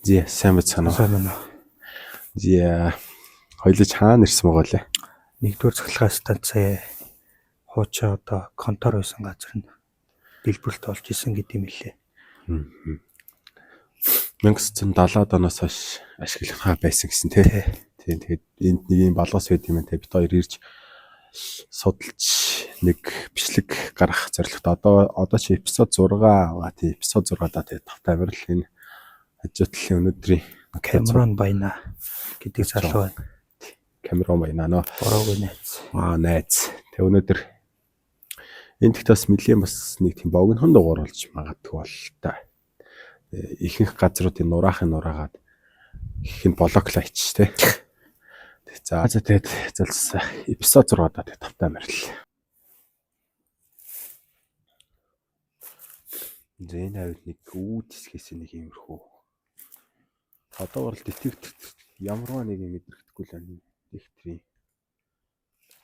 Зэ сайн байна уу? Сайн байна уу? Зэ хоёлож хаана ирсэн байгаа лээ? Нэгдүгээр цахилгаан станцаа хуучаа одоо контор байсан газар нь дэлбэрэлт олж исэн гэдэм билээ. 1970-аад оноос хойш ашиглахаа байсан гэсэн тий. Тэгээд энд нэг юм болгоос байд юм те бид хоёр ирж судалж нэг бичлэг гаргах зорилготой. Одоо чи эпизод 6 тий эпизод 6 даа тэгээд тавтай амирал энэ хажуутлын өнөөдрийн Камерон Байна гэдэг залуу байна. Камерон Байна нөө. Бороогүй найз. Найз. Тэг өнөөдөр энэ тэгт бас нэлийн бас нэг тийм богинохон дугаар болж магадгүй бол та. Ихэнх газруудын нураахын нураагаад их нь блоклайч тий. За тэгээд залс эпизод 6 даа тэгээд тавтай амирал. Зэн авид нэг үүд хэсгээс нэг юмрхүү. Одоо бол детектив ямарваа нэг юм мэдрэгдэхгүй л байна. Диктрийн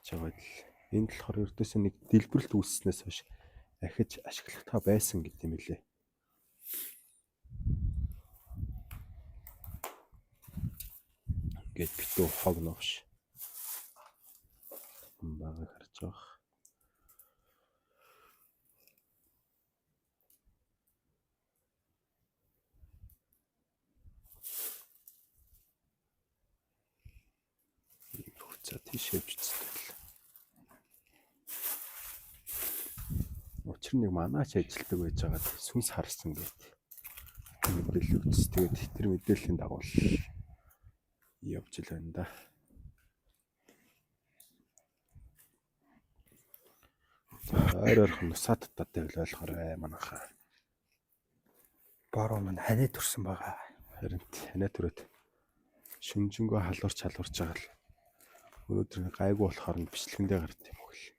чагаад л энэ болохоор ердөөсөө нэг дэлбэрэлт үүсснээс хойш ахиж ашиглахтаа байсан гэдэг юм билээ. Гэт битүү хог новш. Бага харж байгаа. За тийш явж үзтээ. Учир нэг манаач ажилтдаг байж байгаад сүнс харсан гэдэг. Мэдээлэл өгч тэгээд тэр мэдээллийн дагуу явж л байна да. Ойрхон нусаад таттай байлахаар манайхаа. Бороо маань ханаа төрсөн байгаа. Харин ханаа төрөөд шүнжэнгөө халуурч байгаа л. Өнөөдөр гайгүй болохоор нь бичлэгэндээ гард юм уу гэл.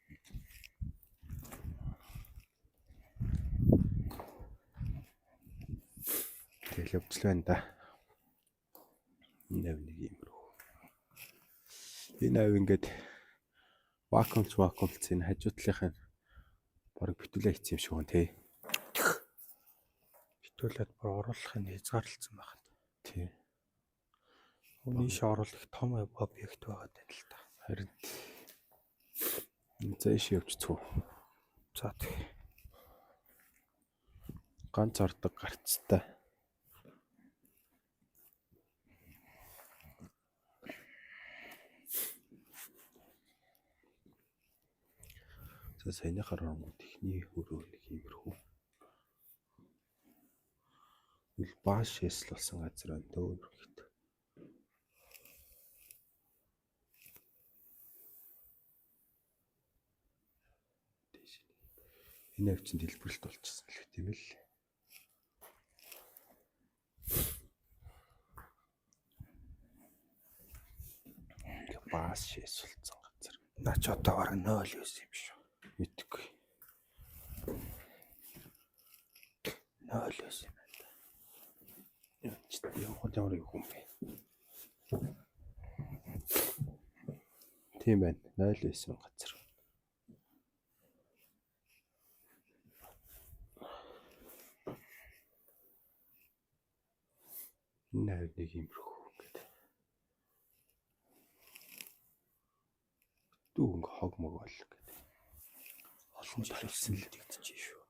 Тэгэл явж л байна да. Энэ нэг юм рүү. Энэ ав ингээд вакуумцын хажуутлынхаа бараг битүүлээ хийсэн юм шиг байна тий. Битүүлээд бүр оруулахын хязгаарлалцсан байна. Тий. Үүнийш оруулах том объект байгаа тань л та. Харин зэш явж цүү. За тэг. Ганц ордог гарцтай. За саяныхаар орнгууд ихний хөрөө нэг юмрхүү. Ил бааш шэсл болсон газар байна дөөр гэт. Энэ авчин дэлбэрэлт болчихсон л гэх юм л. Баас шэсэлцэн газар. Наач одоо бараг 0 байсан юм шүү. Мэдгүй. 0 байсан юм байна. Ямар юм бэ? Тийм байна. 0 байсан газар. Нэг юмрхүү гэдэг. Дүүнг хог мог бол гэдэг. Олон жил болсон мэдэгдэж шүү.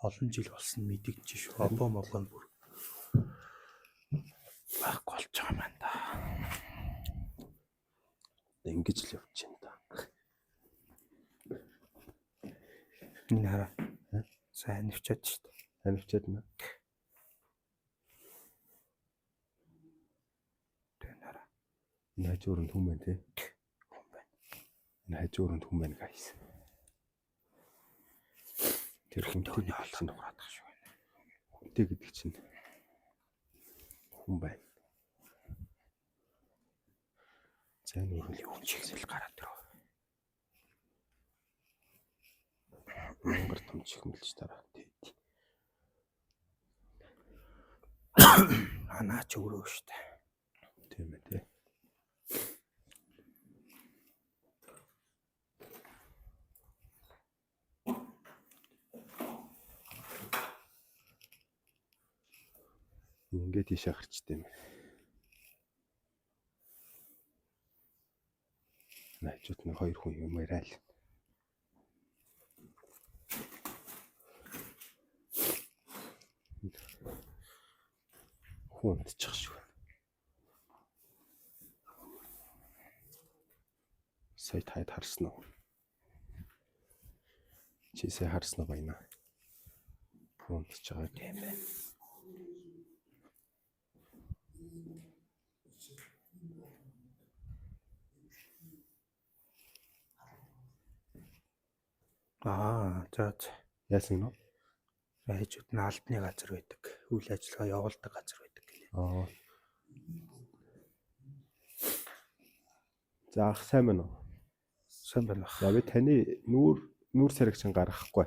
Олон жил болсон мэдэгдэж шүү. Обо могон бүр байхгүй болж байгаа юм байна да. Ингэж л явж байна да. Энэ хараа. Сайн нэвчээд шүү дээ. Ханивчаад нэ. Энэ хажууранд хүн байна тий. Хүн байна. Энэ хажууранд хүн байна guys. Тэр хүнтэй олох нь хураадах шүү байна. Хүнтэй гэдэг чинь хүн байна. Зэн өөрөөр хүн чигсэл гараад ирв. Монгол том чихмэлж дараа тий. Анаач өрөө шүү дээ. Тийм ээ тий. Ингээд тийшээ гарчтай юм. Найчууд нэг 2 хүн юм яриа л. Хүн унтчих шүү. Сая тайд харсан уу? Чисээ харсан уу байна? Хүн унтчих байгаа юм байна. За. Яасан нь? Хайжууд нь албаны газар байдаг. Үйл ажиллагаа явуулдаг газар байдаг гэлээ. За ах сайн байна уу? Сайн байна. За би таны нүүр сарагчин гаргахгүй.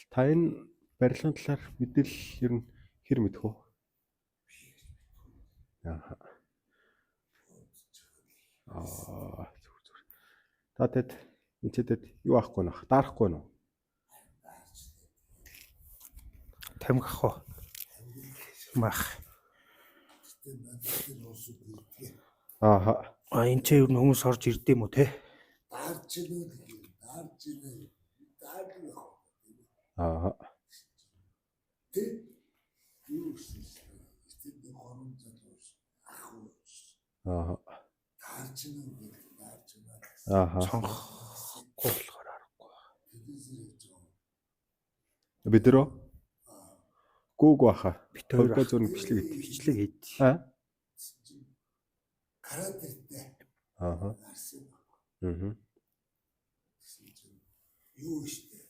Та энэ барилгын талаар мэдээлэл ер нь хэр мэдэх вэ? Зүгээр. Та тэд мэдээд юу авахгүй нөх? Дарахгүй нь уу? Тамхи ах уу? Мах. Энэ ч юу хүмүүс орж ирдэм үү те? Дарж ийнэ. Тэ юу эсвэл хорон залуус ах уу. Дарж ийнэ. Цонхгүй болохоор аргагүй. Бид нөө гүүг баха. Битээр зураг бичлэг хийд. Каратертэй. Юу штэ.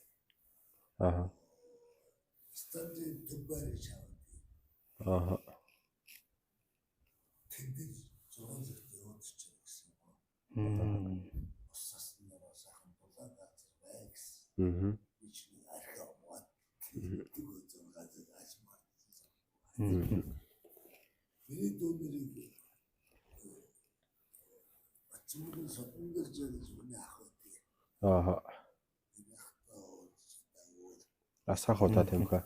Станцын төбөр шавд. Тэнд зураг явуулчих гэсэн. Усаснараа сайхан дулаан газар байгс. Бичний архивад тэгвэл зураг ажмаар. Миний дүүнэрийг ачмын сотондэр жиж миний ах үү. Асах удаа тийм хэ.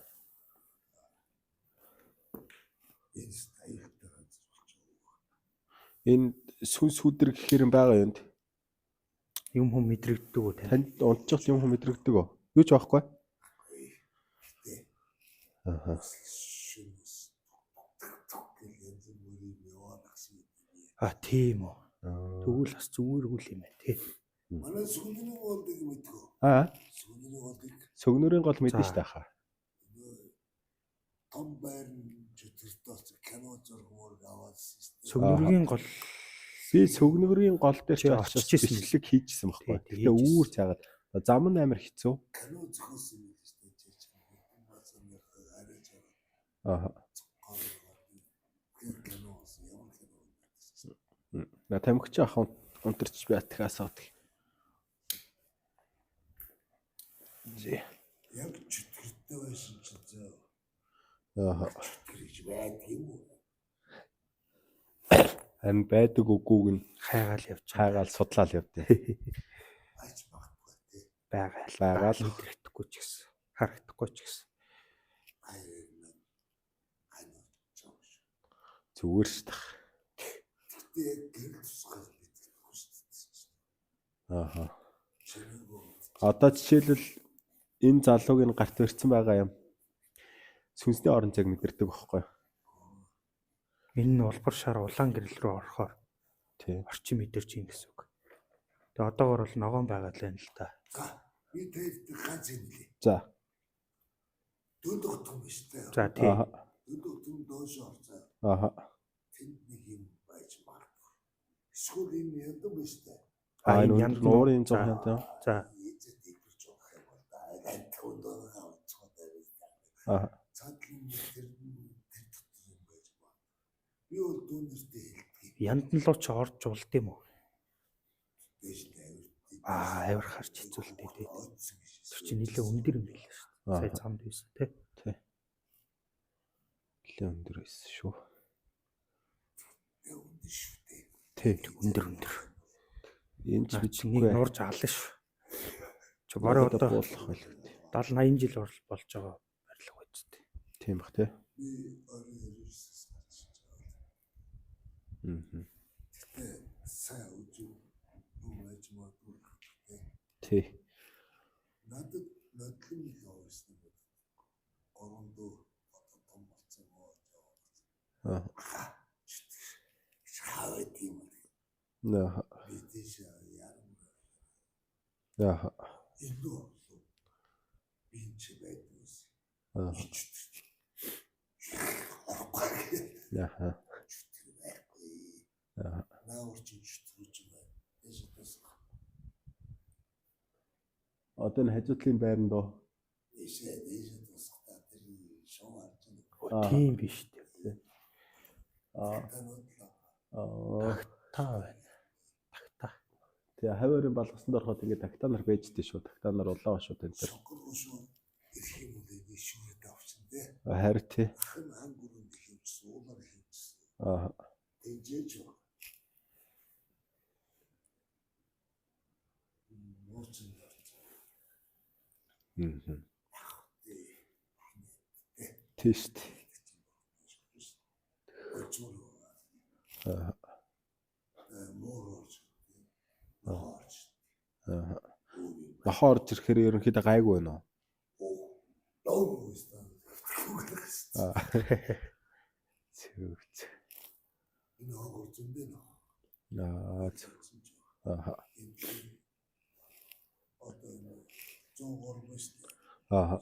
Энэ сүнс хүдэр гэхээр юм байгаа юм. Юм хүм мэдрэгддэг үү тань? Танд унтчих юм хүм мэдрэгддэг үү? Юу ч байхгүй. Тийм үү. Тэгвэл бас зүгээргүй юм байна тий. Манай сүгнэрийн голдыг мэдгөө. Сүгнэрийн голдыг. Сүгнэрийн гол мэднэ штэ хаа. Том байрны чөтгөртөөс кино зургуур аваад Сүгнэрийн гол би сүгнэрийн гол дээр ч очиж бичлэг хийжсэн байхгүй. Тэгээ үүр цаагаад зам нь амар хэцүү. Кино зохиосон юм шүү дээ. На тамхич ах унтарч би атгаас авдаг. Яг чөтгөртөө байсан ч зөө. Чөтгөрч байдаг юм уу? Ам байдаг үгүйг нь хайгаал судлаал явдээ. Айч багтгүй тий. Байгаал мэдрэхгүй ч гэсэн харагдахгүй ч гэсэн. Зүгээр шүү дээ. Гэр тусгал мэдрэхгүй шүү дээ. Одоо жишээлбэл энэ залууг нь гарт ирсэн байгаа юм. Сүнсний орон зайг мэдэрдэг байхгүй юу? Энэ нь улбар шар улаан гэрэл рүү орохоор орчин мэдэрч юм гэсэн үг. Тэгээ одоогор бол ногоон байгаа л байна л да. Би тэд ганц юм лээ. За. Дөлөгтөн биш үү? За тийм. Дөлөгтөн доош орцоо. Тэнд нэг юм байж магадгүй. Эсвэл энэ яндан биш үү? Энэ яндан нуурын зов яндан. За. Эцэд дэвэрч явах юм бол да. Антхунд байгаа цогтой байна. Цаадлын тэр дотор юм байж магадгүй. Би бол дүүнэртэй хэлдэг. Яндан луу ч орж улд юм уу? Биш тавир. Авир харж хэцүүлдэг тий. Тэр чинь нэлээ өндөр юм билээ шүү. Сая цамд байсан тий. Нэлээ өндөр байсан шүү. Өндөр шүү дээ. Тий, өндөр. Энэ ч бичнийг нуурж аална шүү. Бараа одоо буулах байлгүй. 70 80 жил болж байгаа барилга байж тээ. Тийм бах тий. Би орой ерөөсөөс гарч байгаа. Тэгээ сайн үгүй юу байж магадгүй. Тий. Надад нодлын нэг авсан юм. Орондоо одоо том болсон аа. Шаваа тийм. Наа. Бидээс яа. Яа. Илүү би ч байдгүйс. Яа. Наурчиж төрж байна. Эсэс. Одоо энэ хажуудлын байранд доо. Эсэс тусгата тэр шоу арч байна. Тийм биш үү? Та байна. Тагтаа. Тэгээ хаваарын балгасанд ороход ингээд тагтаа нар байждээ шүү. Тагтаа нар улаан шүү тань тэр. ирэх юм уу гэж шүүрээд авсан дээ. Харин тий. Хангурын хэлсэн, уулаар хэлсэн. Тэжээж байна. Моцсон. Тест. Нахаарч ирэхээр ерөнхийдөө гайгүй байна уу? Зөв. Энэ хогор зөндөө нөө. Аа. Одоо 100 биш. Аа.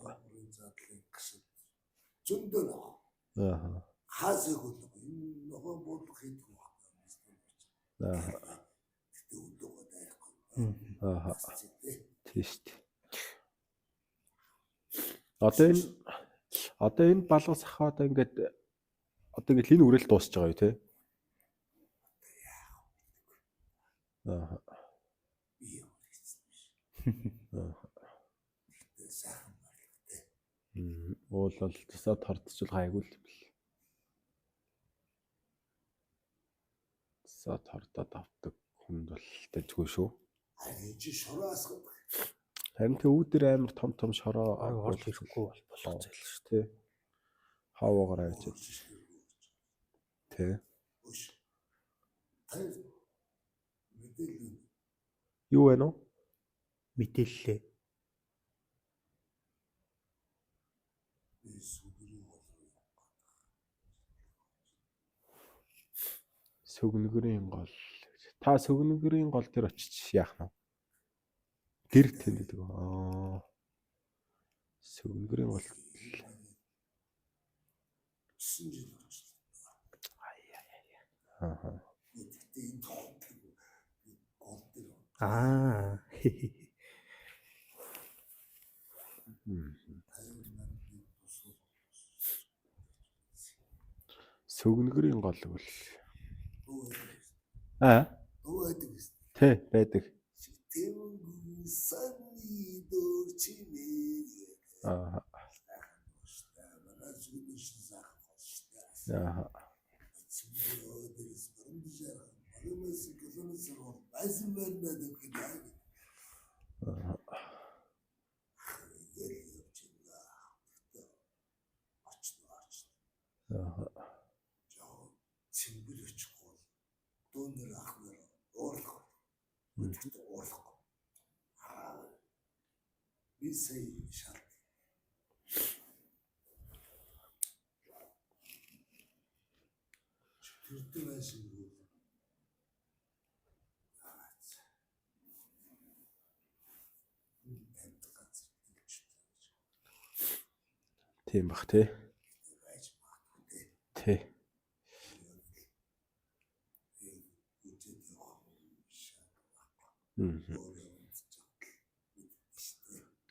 Зөндөө нөө. Аа. Хаасаг бол энэ ногоон бодлого хийдэг байна. Гэтэ өдөгөө дайрахгүй. Аа. Тест. Одоо энэ балгас ах одоо ингээд энэ үрэл дуусч байгаа юу те? Аа. Уул бол тусаад хардчил гайгүй л юм бэл. Тусаад хардаад авдаг хүнд бол дэжгүй шүү. Харин тэ үүдэр амар том шороо орж ирэхгүй болох зэйл шүү дээ. Хаваагаар авч. Тэ. Юу вэ нөө? Мэдээллээ. Сүгнэгрийн гол. Та сүгнэгрийн гол дээр очиж яах нь? Гэр тэндэг. Сүгнэгрийн гол. 9 жил болчихлоо. Аа. Сүгнэгрийн гол бол Тэ байдаг. Аа. Яа. Донор ахмаар уурлах. Уурлах. Би сая шал. Тэрдээ байсан юм. Тийм бах тий. Тий.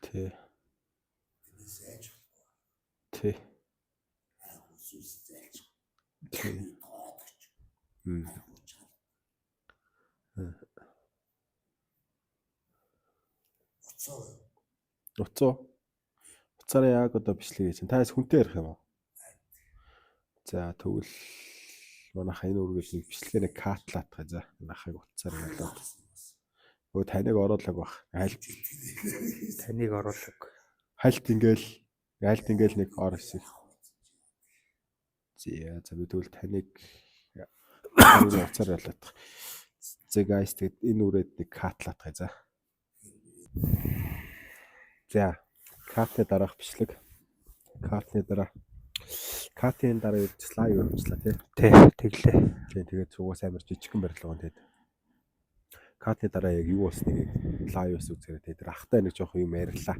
Тий. Тий. Уцаараа яг одоо бичлэг хийж байна. Та яс хүнтэй ярих юм уу? За тэгвэл манайха энэ үргэлж нэг бичлэгээ нэг катлаатгаа за манайхыг уцаараа ялаад. Өө таныг оруулаг бах. Таныг оруулаг. Хальт ингээл нэг ор хэсэг. За би тэгвэл таныг энэ уцаар ялах. За guys тэгээд энэ үрээд нэг катлаатгая за. За картны дараах бичлэг. Картны дараа картын дараа слайд өргөжлөө тий. Тэглээ. Тэгээд цугаас амар жижигхэн барилга гон тэгээд картны дараа яг юу болсныг лайвс үзээрэй. Тэгээд ахтай нэг жоох юм ярьлаа.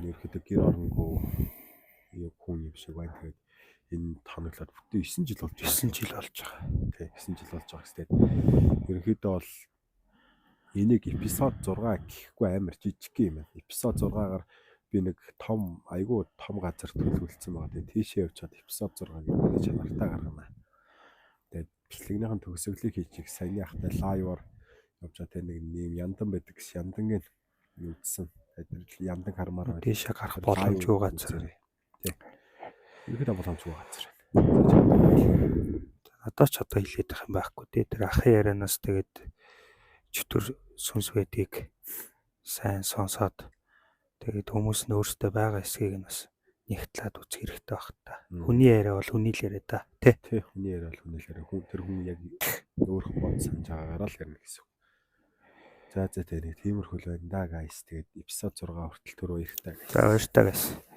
Ерөөхдөө гэр оронгүй юу хүн юм шиг байна. Тэгээд энэ тоноглоод бүтэн 9 жил болж байгаа. 9 жил болж байгаа. Тий 9 жил болж байгаа гэстэй. Ерөөхдөө бол энийг эпизод 6 гэхгүй амар жижиг юм байна. Эпизод 6-аар би нэг айгүй том газар төлөвлөсөн байгаа. Тэгээд тийшээ явж чад эпизод 6-ыг нэг чанартай гаргана. Тэгээд бичлэгнийхэн төгсгөлийг хийчих саяны ахтай лайваар явж байгаа. Тэгээд нэг нэм яндан байдаг ш яндангийн үзсэн. Тэгээд яндан хармаар Тийшээ гарах боломжгүй газар. Тий. Ерөөхдөө боломжгүй газар. Одоо ч одоо хэлээд байх юм байхгүй тий. Тэр ахын ярианаас тэгээд чөтгөр сүнс байдгийг сайн сонсоод тэгээд хүмүүс нь өөрсдөө байгаа эсгийг нь бас нэгтлээд үзэх хэрэгтэй байх та. Хүний яриа бол хүний л яриа та. Тий. Хүний яриа бол хүний л яриа. Тэр хүн яг өөрхөн бод санаж байгаагаар л ярина гэсэн. За тэгээд тиймэрхүү л байна да guys. Тэгээд эпизод 6 хүртэл түрүү баяртай. За баяртай guys.